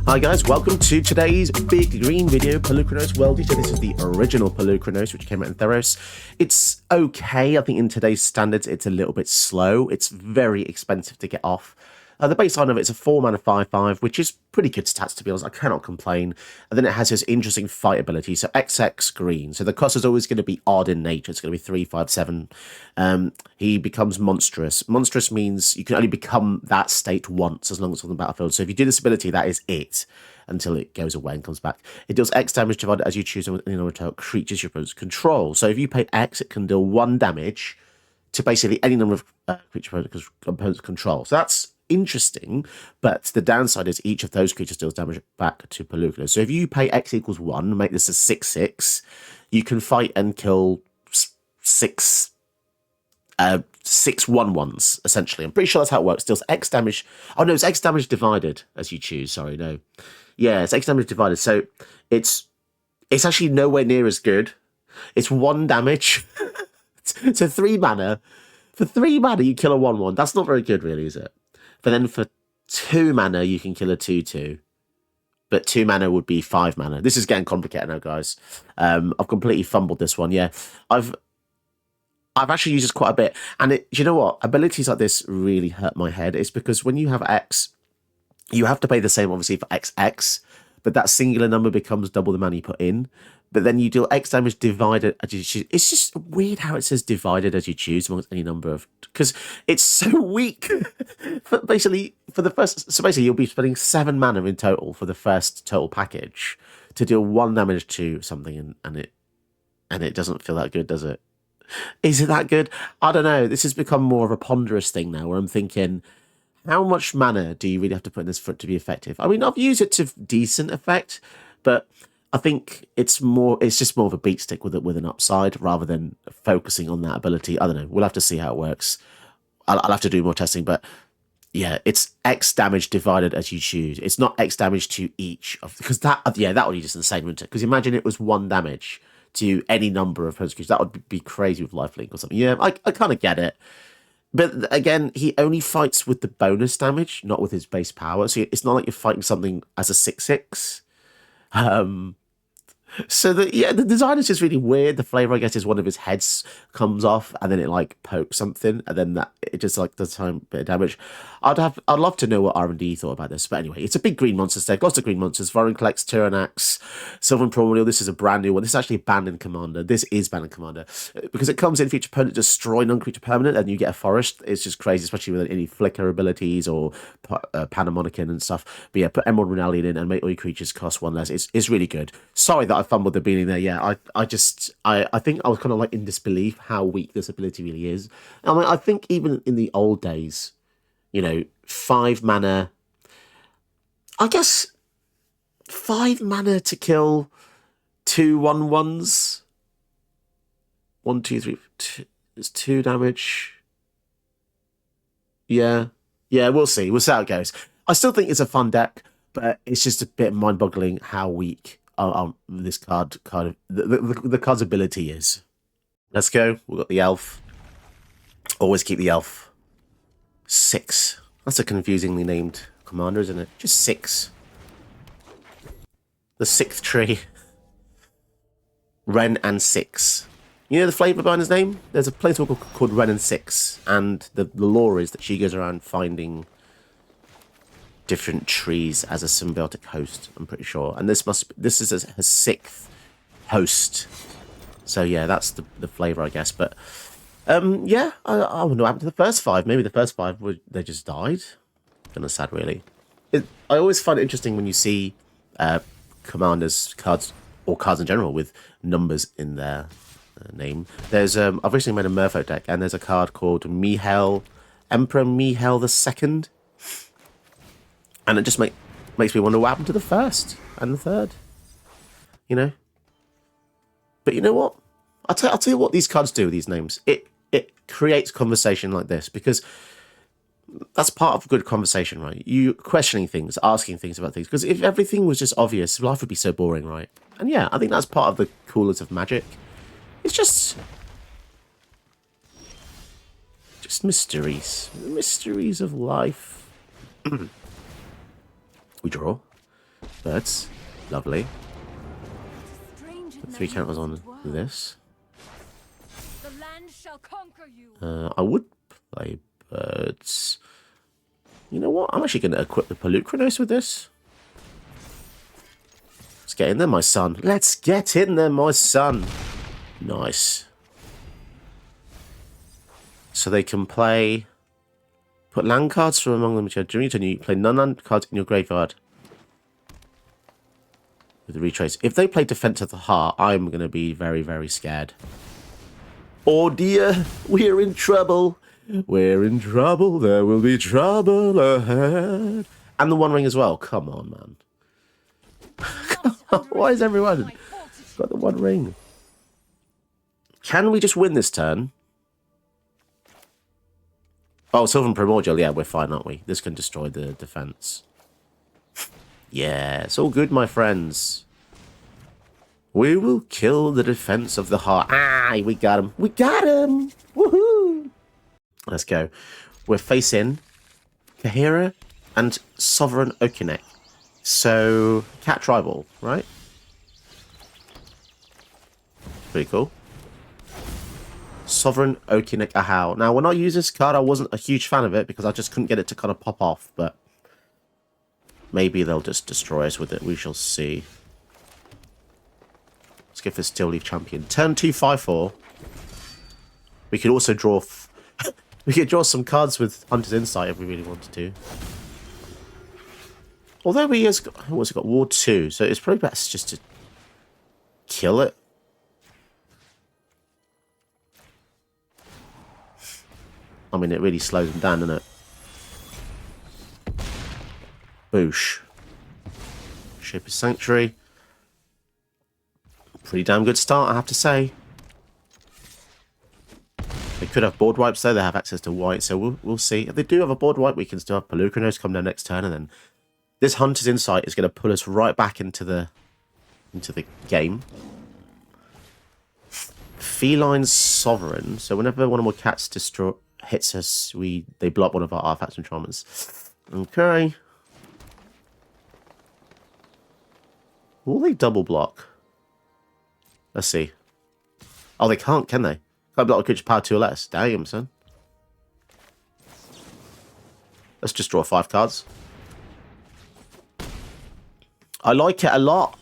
Hi guys, welcome to today's big green video, Polukranos World. So this is the original Polukranos, which came out in Theros. It's okay. I think in today's standards, it's a little bit slow. It's very expensive to get off. The baseline of it is a 4-mana 5/5, which is pretty good stats, to be honest. I cannot complain. And then it has this interesting fight ability. So XX green. So the cost is always going to be odd in nature. It's going to be 3, 5, 7. He becomes monstrous. Monstrous means you can only become that state once as long as it's on the battlefield. So if you do this ability, that is it until it goes away and comes back. It deals X damage divided as you choose in order to creatures your opponents control. So if you pay X, it can deal 1 damage to basically any number of creature opponents control. So that's interesting, but the downside is each of those creatures deals damage back to Polukranos. So if you pay X equals 1, make this a 6/6, you can fight and kill 6 1/1s, essentially. I'm pretty sure that's how it works. Deals X damage. Oh no, it's X damage divided as you choose. Sorry, no. Yeah, it's X damage divided. So it's actually nowhere near as good. It's 1 damage. So 3 mana. For 3 mana, you kill a 1/1. That's not very good, really, is it? But then for 2 mana, you can kill a 2/2. But 2 mana would be 5 mana. This is getting complicated now, guys. I've completely fumbled this one. Yeah, I've actually used this quite a bit. And do you know what? Abilities like this really hurt my head. It's because when you have X, you have to pay the same, obviously, for XX. But that singular number becomes double the mana you put in. But then you deal X damage divided as you choose. It's just weird how it says divided as you choose amongst any number of... Because it's so weak. Basically, for the first... So basically, you'll be spending 7 mana in total for the first total package to deal 1 damage to something, and it doesn't feel that good, does it? Is it that good? I don't know. This has become more of a ponderous thing now, where I'm thinking, how much mana do you really have to put in this for it to be effective? I mean, I've used it to decent effect, but I think it's just more of a beat stick with an upside rather than focusing on that ability. I don't know. We'll have to see how it works. I'll have to do more testing, but yeah, it's X damage divided as you choose. It's not X damage to each of, because that would be just insane, wouldn't it? Because imagine it was 1 damage to any number of opponents. That would be crazy with lifelink or something. Yeah, I kind of get it. But again, he only fights with the bonus damage, not with his base power. So it's not like you're fighting something as a 6/6. So the design is just really weird. The flavor, I guess, is one of his heads comes off and then it like pokes something and then that it just like does a bit of damage. I'd love to know what R&D thought about this. But anyway, it's a big green monster deck. Lots of green monsters. Vorinclex, Tyrannax, Sylvan Primordial. This is a brand new one. This is actually banned in Commander. This is banned in Commander because it comes in for each opponent destroy non-creature permanent and you get a forest. It's just crazy, especially with any flicker abilities or Panamonican and stuff. But yeah, put Emerald Renalian in and make all your creatures cost 1 less. It's really good. Sorry that I fumbled the beginning there. Yeah, I think I was kind of like in disbelief how weak this ability really is. I mean, I think even in the old days, 5 mana, I guess 5 mana to kill 2 1/1s. 1, 2, 3, 2, it's 2 damage. Yeah, we'll see. We'll see how it goes. I still think it's a fun deck, but it's just a bit mind-boggling how weak this card kind of the card's ability is. Let's go. We've got the elf. Always keep the elf. 6. That's a confusingly named commander, isn't it? Just 6. The 6th tree. Ren and 6. You know the flavour behind his name? There's a planeswalker called Ren and 6, and the lore is that she goes around finding different trees as a symbiotic host, I'm pretty sure. And this is her 6th host. So yeah, that's the flavour, I guess. But yeah, I wonder what happened to the first 5. Maybe the first 5 they just died. Kind of sad, really. I always find it interesting when you see commanders cards or cards in general with numbers in their name. There's I've recently made a Merfolk deck, and there's a card called Emperor Mihail II. And it just makes me wonder what happened to the 1st and the 3rd. But you know what? I'll tell you what these cards do with these names. It creates conversation like this, because that's part of good conversation, right? You questioning things, asking things about things. Because if everything was just obvious, life would be so boring, right? And yeah, I think that's part of the coolness of Magic. It's just mysteries. The mysteries of life. We draw. Birds. Lovely. Put 3 counters on this. The land shall conquer you. I would play birds. You know what? I'm actually going to equip the Polukranos with this. Let's get in there, my son. Let's get in there, my son. Nice. So they can play... Put land cards from among them. During your turn, you play non-land cards in your graveyard. With the retrace. If they play Defense of the Heart, I'm going to be very, very scared. Oh dear, we're in trouble. We're in trouble. There will be trouble ahead. And the One Ring as well. Come on, man. Why is everyone got the One Ring? Can we just win this turn? Oh, Sylvan Primordial. Yeah, we're fine, aren't we? This can destroy the defense. Yeah, it's all good, my friends. We will kill the Defense of the Heart. Ah, we got him. We got him. Woohoo. Let's go. We're facing Kahira and Sovereign Okinek. So, cat tribal, right? Pretty cool. Sovereign Okinek Ahau. Now, when I use this card, I wasn't a huge fan of it because I just couldn't get it to kind of pop off, but maybe they'll just destroy us with it. We shall see. Let's go for Steel Leaf Champion. Turn 2, 5-4. We could also draw... we could draw some cards with Hunter's Insight if we really wanted to. Although he has got... What's he got? Ward 2. So it's probably best just to kill it. I mean, it really slows him down, doesn't it? Boosh. Shape of Sanctuary. Pretty damn good start, I have to say. They could have board wipes, though. They have access to white, so we'll see. If they do have a board wipe, we can still have Polukranos come down next turn, and then this Hunter's Insight is going to pull us right back into the game. Feline Sovereign. So whenever one of our cats hits us, they block one of our artifacts and enchantments. Okay. Will they double block? Let's see. Oh, they can't, can they? Can't block a creature power 2 or less. Damn, son. Let's just draw 5 cards. I like it a lot.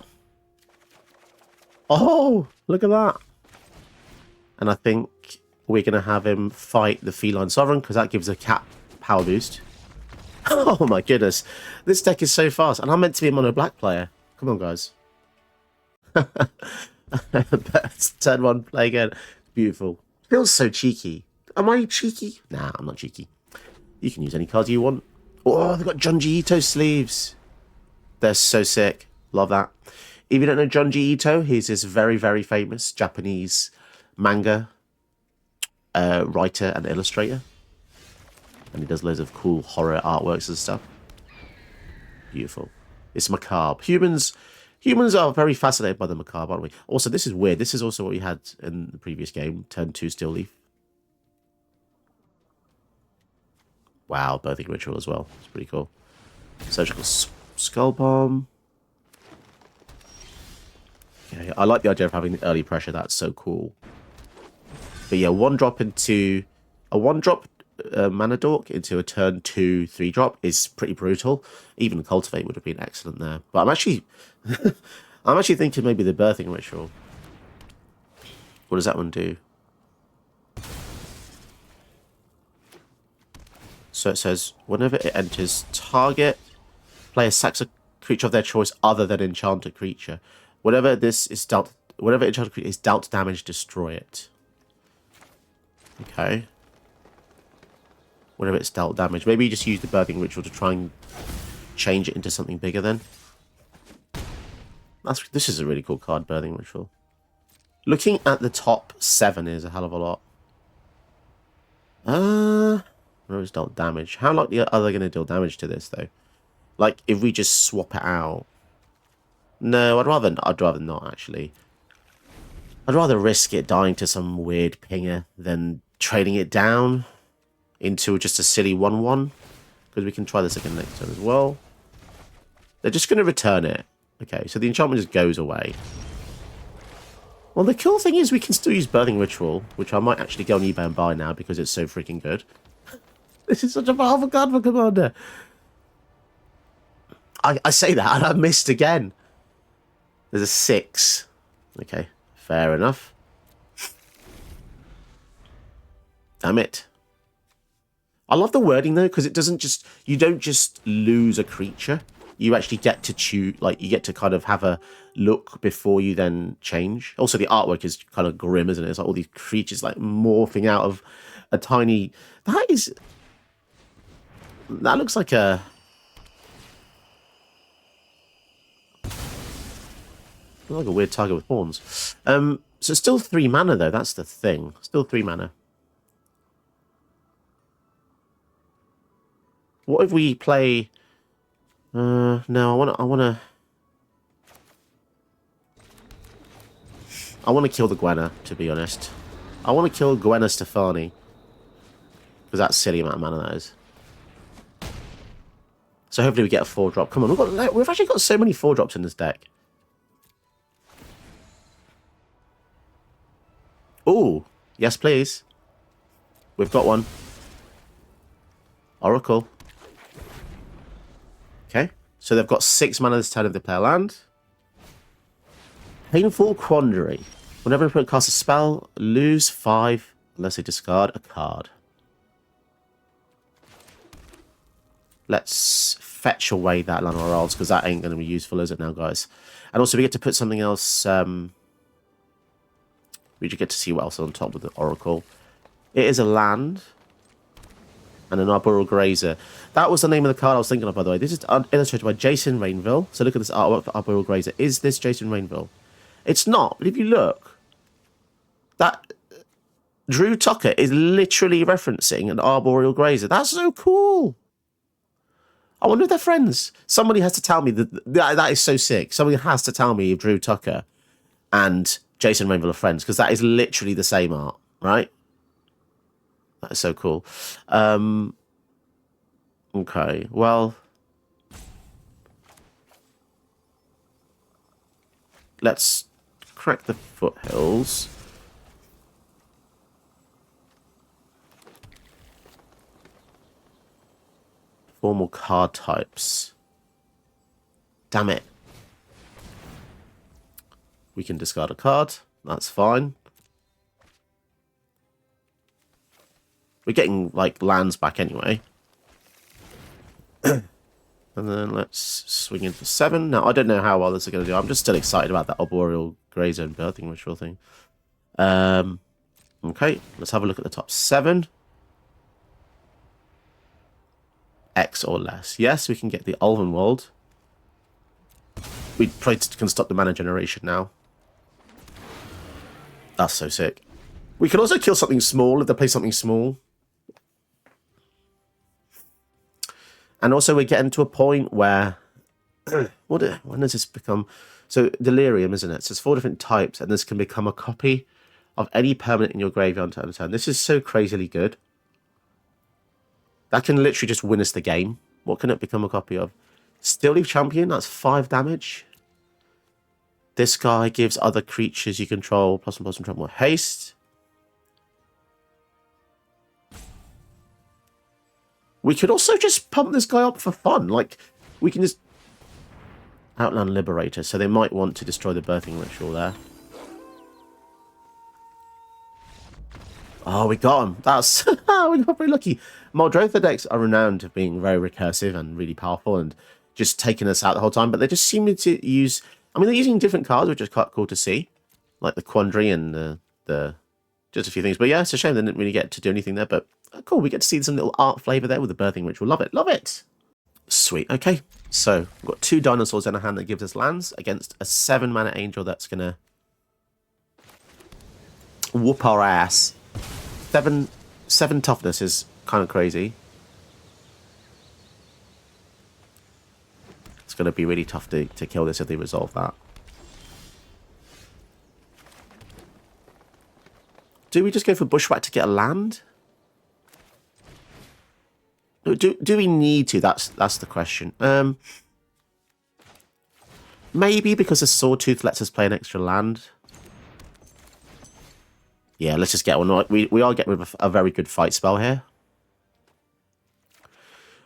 Oh, look at that. And I think we're going to have him fight the Feline Sovereign because that gives a cat power boost. Oh my goodness. This deck is so fast. And I'm meant to be a mono black player. Come on, guys. Turn 1, play again. Beautiful. Feels so cheeky. Am I cheeky? Nah, I'm not cheeky. You can use any cards you want. Oh, they've got Junji Ito sleeves. They're so sick. Love that. If you don't know Junji Ito, he's this very, very famous Japanese manga writer and illustrator. And he does loads of cool horror artworks and stuff. Beautiful. It's macabre. Humans are very fascinated by the macabre, aren't we? Also, this is weird. This is also what we had in the previous game. Turn 2 Steel Leaf. Wow, Birthing Ritual as well. It's pretty cool. Surgical Skull Bomb. Okay, I like the idea of having the early pressure. That's so cool. But yeah, 1-drop into... A 1-drop mana dork into a turn 2 3-drop is pretty brutal. Even Cultivate would have been excellent there. But I'm actually... I'm actually thinking maybe the Birthing Ritual. What does that one do? So it says, whenever it enters target, player sacks a creature of their choice other than enchanted creature. Whenever enchanted creature is dealt damage, destroy it. Okay. Whenever it's dealt damage. Maybe you just use the Birthing Ritual to try and change it into something bigger then. This is a really cool card, Birthing Ritual. Looking at the top 7 is a hell of a lot. Where is dealt damage? How likely are they going to deal damage to this, though? Like, if we just swap it out. No, I'd rather not, actually. I'd rather risk it dying to some weird pinger than trading it down into just a silly 1-1. Because we can try this again next turn as well. They're just going to return it. Okay, so the enchantment just goes away. Well, the cool thing is we can still use Birthing Ritual, which I might actually go on eBay and buy now because it's so freaking good. This is such a powerful card for Commander. I say that and I missed again. There's a 6. Okay, fair enough. Damn it. I love the wording though, because it doesn't just, you don't just lose a creature. You actually get to choose, like you get to kind of have a look before you then change. Also the artwork is kind of grim, isn't it? It's like all these creatures like morphing out of a tiny, that looks like a, like a weird tiger with horns. So it's still 3 mana though, that's the thing. Still 3 mana. What if we play... no, I wanna kill the Gwenna, to be honest. I want to kill Gwenna Stefani. Because that's a silly amount of mana, that is. So hopefully we get a 4-drop. Come on, we've actually got so many 4-drops in this deck. Ooh, yes please. We've got one. Oracle. Okay, so they've got 6 mana this turn if they play a land. Painful Quandary. Whenever an opponent casts a spell, lose 5 unless they discard a card. Let's fetch away that Llanowar Elves, because that ain't going to be useful, is it now, guys? And also we get to put something else... we just get to see what else is on top of the Oracle. It is a land. And an Arboreal Grazer. That was the name of the card I was thinking of, by the way. This is illustrated by Jason Rainville. So look at this artwork for Arboreal Grazer. Is this Jason Rainville? It's not, but if you look, that Drew Tucker is literally referencing an Arboreal Grazer. That's so cool. I wonder if they're friends. Somebody has to tell me that is so sick. Somebody has to tell me if Drew Tucker and Jason Rainville are friends, because that is literally the same art, right? That is so cool. Okay, well, let's crack the Foothills. Formal card types. Damn it. We can discard a card. That's fine. We're getting, like, lands back anyway. And then let's swing in for 7. Now, I don't know how well this is going to do. I'm just still excited about that Arboreal Grazer and Birthing Ritual thing. Okay, let's have a look at the top 7. X or less. Yes, we can get the Ulvenwald. We probably can stop the mana generation now. That's so sick. We can also kill something small if they play something small. And also we're getting to a point where... when does this become... So, Delirium, isn't it? So it's 4 different types, and this can become a copy of any permanent in your graveyard until turn. This is so crazily good. That can literally just win us the game. What can it become a copy of? Steel Leaf Champion, that's 5 damage. This guy gives other creatures you control +1/+1 more haste. We could also just pump this guy up for fun. Like, we can just... Outland Liberator, so they might want to destroy the Birthing Ritual there. Oh, we got him. That's... we got very lucky. Muldrotha decks are renowned for being very recursive and really powerful and just taking us out the whole time, but they just seem to use... I mean, they're using different cards, which is quite cool to see. Like the Quandary and the just a few things. But yeah, it's a shame they didn't really get to do anything there, but cool. We get to see some little art flavour there with the Birthing Ritual. Love it. Love it. Sweet. Okay. So, we've got 2 dinosaurs in our hand that gives us lands against a 7 mana angel that's going to whoop our ass. 7 toughness is kind of crazy. It's going to be really tough to kill this if they resolve that. Do we just go for Bushwhack to get a land? Do we need to? That's the question. Maybe because the Sawtooth lets us play an extra land. Yeah, let's just get one. We are getting rid of a very good fight spell here.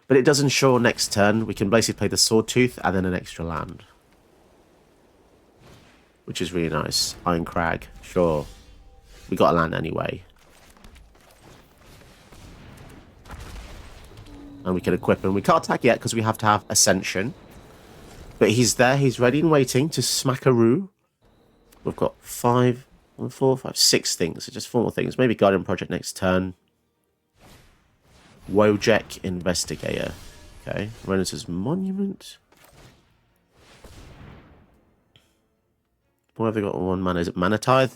But it does ensure next turn we can basically play the Sawtooth and then an extra land. Which is really nice. Iron Crag, sure. We got a land anyway. And we can equip him. We can't attack yet because we have to have Ascension. But he's there, he's ready and waiting to smackaroo. We've got 5, 1, 4, 5, 6 things. So just 4 more things. Maybe Guardian Project next turn. Wojek Investigator. Okay. Renaissance Monument. What have they got on 1 mana? Is it Mana Tithe?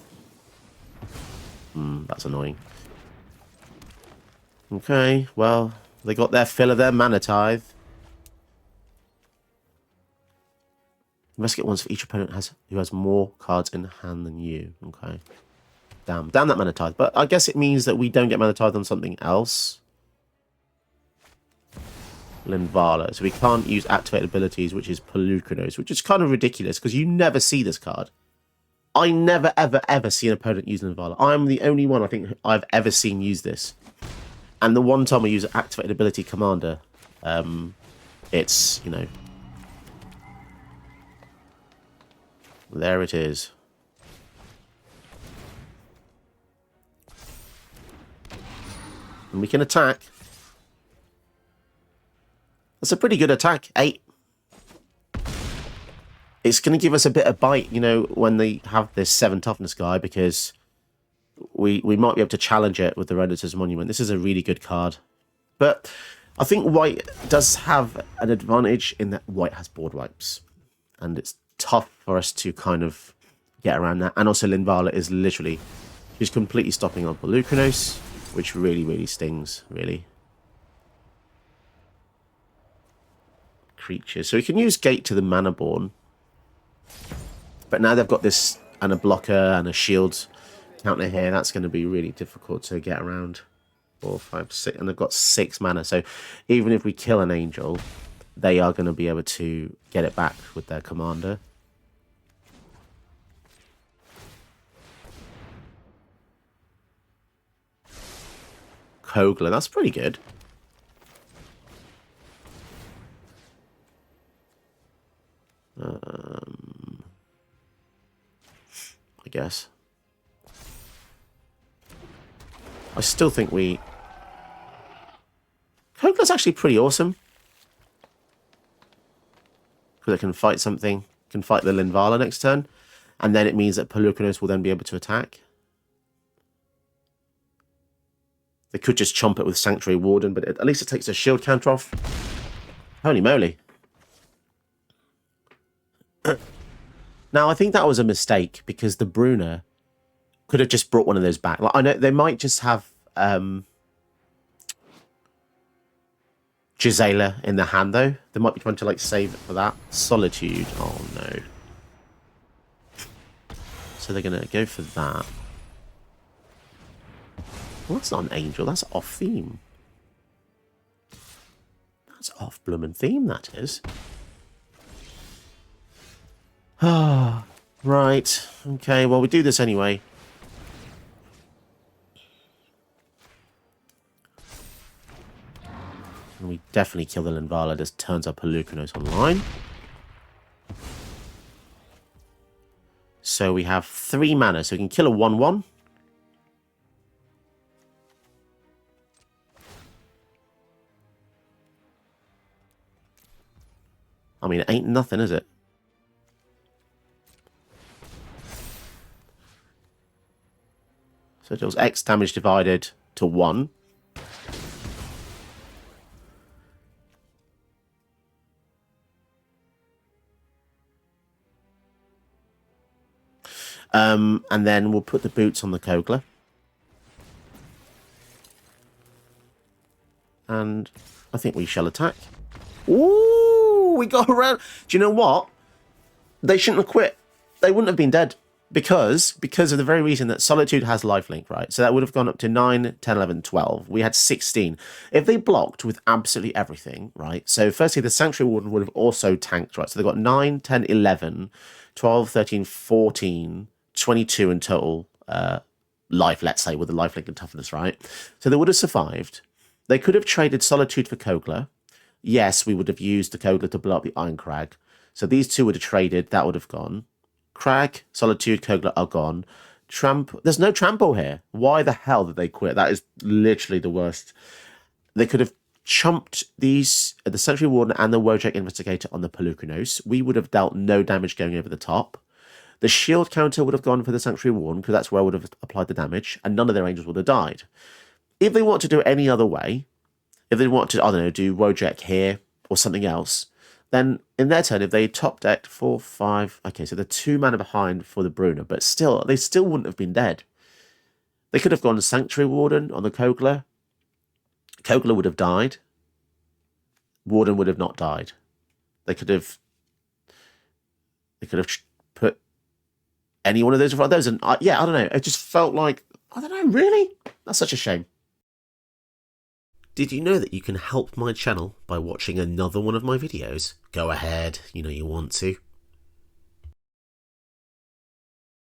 That's annoying. Okay, well, they got their fill of their Mana Tithe. Investigate once for each opponent who has more cards in hand than you. Okay. Damn that Mana Tithe. But I guess it means that we don't get Mana Tithe on something else. Linvala. So we can't use activated abilities, which is Polukranos, which is kind of ridiculous because you never see this card. I never, ever, ever see an opponent use Linvala. I'm the only one I think I've ever seen use this. And the one time I use activated ability commander, it's, you know, there it is. And we can attack. That's a pretty good attack. 8. It's going to give us a bit of bite, you know, when they have this 7 toughness guy, because we might be able to challenge it with the Renaissance Monument. This is a really good card. But I think white does have an advantage in that white has board wipes. And it's tough for us to kind of get around that. And also Linvala is literally, she's completely stopping on Polukranos, which really, really stings, really. Creatures. So we can use Gate to the Manaborn. But now they've got this and a blocker and a shield counter here. That's going to be really difficult to get around. 4, 5, 6. And they've got 6 mana. So even if we kill an angel, they are going to be able to get it back with their commander. Kogler. That's pretty good. I guess. I still think we... Kogler's actually pretty awesome. Because it can fight something. Can fight the Linvala next turn. And then it means that Polukranos will then be able to attack. They could just chomp it with Sanctuary Warden, but at least it takes a shield counter off. Holy moly. Now, I think that was a mistake because the Brunner could have just brought one of those back. Like, I know they might just have Gisela in the hand, though. They might be trying to, like, save it for that. Solitude. Oh, no. So they're going to go for that. Well, that's not an angel. That's off theme. That's off bloomin' theme, that is. Ah, right. Okay, well, we do this anyway. And we definitely kill the Linvala. Just turns our Polukranos online. So we have 3 mana. So we can kill a 1/1. I mean, it ain't nothing, is it? So it deals X damage divided to 1. And then we'll put the boots on the Kogler. And I think we shall attack. Ooh, we got around. Do you know what? They shouldn't have quit. They wouldn't have been dead. Because of the very reason that Solitude has lifelink, right? So that would have gone up to 9, 10, 11, 12. We had 16. If they blocked with absolutely everything, right? So firstly, the Sanctuary Warden would have also tanked, right? So they've got 9, 10, 11, 12, 13, 14, 22 in total life, let's say, with the lifelink and toughness, right? So they would have survived. They could have traded Solitude for Kogler. Yes, we would have used the Kogler to blow up the Iron Crag. So these two would have traded. That would have gone. Crag, Solitude, Kogler are gone. There's no trample here. Why the hell did they quit? That is literally the worst. They could have chumped the Sanctuary Warden and the Wojak Investigator on the Polukranos. We would have dealt no damage going over the top. The shield counter would have gone for the Sanctuary Warden, because that's where I would have applied the damage, and none of their angels would have died. If they want to do it any other way, if they want to, I don't know, do Wojak here or something else, then in their turn, if they top decked 4, 5, okay, so they're 2 mana behind for the Bruner, but still, they still wouldn't have been dead. They could have gone Sanctuary Warden on the Kogler. Kogler would have died. Warden would have not died. They could have put any one of those in front of those, and yeah, I don't know. It just felt like, I don't know, really? That's such a shame. Did you know that you can help my channel by watching another one of my videos? Go ahead, you know you want to.